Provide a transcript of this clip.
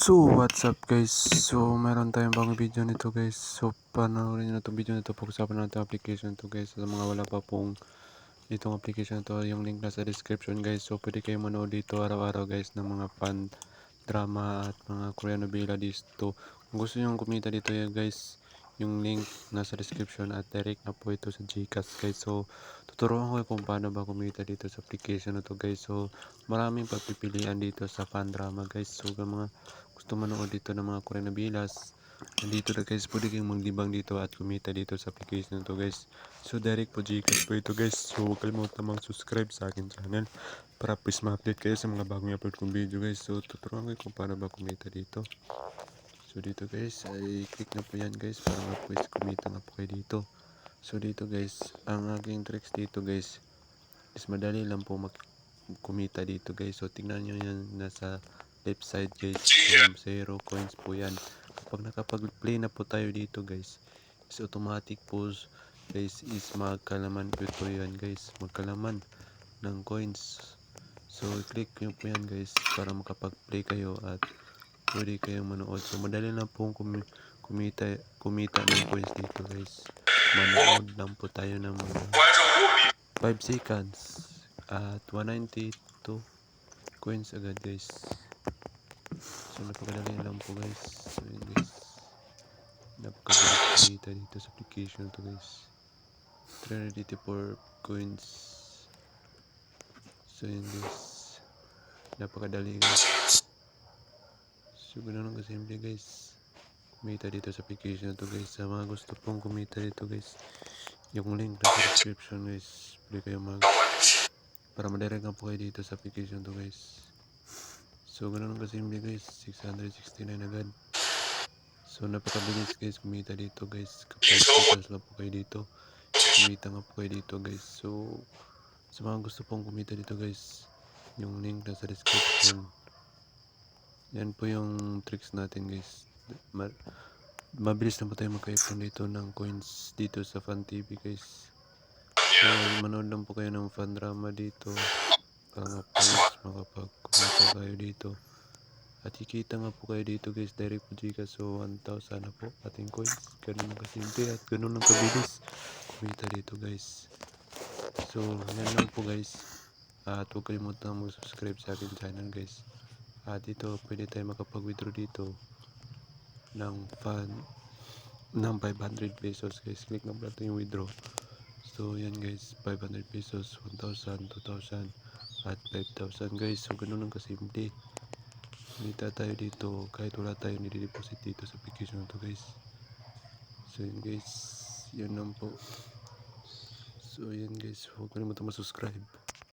So, what's up guys? So, meron tayong bagong video nito guys. So, panoorin nyo na itong video nito. Pag-usapan natin application to guys. Sa mga wala pa pong itong application to, yung link nasa description guys. So, pwede kayo manood dito araw-araw guys ng mga fan, drama at mga Korean novela dito. Kung gusto nyo kumita dito guys, yung link nasa description at direct na po ito sa Gcash guys. So, tuturuan ko kung paano ba kumita dito sa application na to guys. So, maraming pagpipilian dito sa fan drama guys. So, mga gusto manood dito ng mga Korean novelas, nandito na guys, pwede kayong maglibang dito at kumita dito sa application na to guys. So direct po Gcash po ito guys. So huwag kalimutan mag-subscribe sa akin channel para please ma-update kayo sa mga bagong upload kong video guys. So tuturuan ko kung paano ba kumita dito. So dito guys ay click na po yan guys para nga po kumita nga po kayo dito. So dito guys, ang aking tricks dito guys is madali lang po kumita dito guys. So tingnan nyo yan nasa left side guys, yung 0 coins po yan. Kapag nakapag-play na po tayo dito guys, is automatic po guys is magkalaman po ito yan guys, magkalaman ng coins. So click nyo po yan guys para makapag-play kayo at pwede kayong manood. So madali lang po kumita ng coins dito guys. Manood lang po tayo ng mga 5 seconds at 192 coins agad guys. So napakadali lang po guys. So yun guys, napakadali kumita dito sa application to guys. 384 coins. So yun guys, napakadali guys. So ganoon lang kasimple guys kumita dito sa application to guys. Sa mga gusto pong kumita dito guys, yung link na sa description guys, pwede kayo para madirect po kayo dito sa application to guys. So ganoon lang kasimple guys, 669 agad. So napakabilis guys kumita dito guys. Kapag seconds lang po kayo dito, kumita nga po kayo dito guys. So sa mga gusto pong kumita dito guys, yung link nasa description. Yan po yung tricks natin guys. Mabilis na po tayo magka-ipon dito ng coins dito sa Fan TV guys. So manood lang po kayo ng fan drama dito para nga po guys makapag-kumita kayo dito. At kikita nga po kayo dito guys, direct po Gcash. So 1,000 na po ating coins. Ganun lang kasimple at ganun lang kabilis kumita dito guys. So yan lang po guys. At huwag kalimutan mag-subscribe sa akin channel guys. At dito pwede tayo makapag-withdraw dito ng fan ng 500 pesos guys. Click na po natin yung withdraw. So yan guys, 500 pesos, 1,000, 2,000 at 5,000 guys. So ganun lang kasimple. Kumita tayo dito kahit wala tayong nire-deposit dito sa application na to guys. So yun guys, yun lang po. So yun guys, huwag kalimutan mag-subscribe.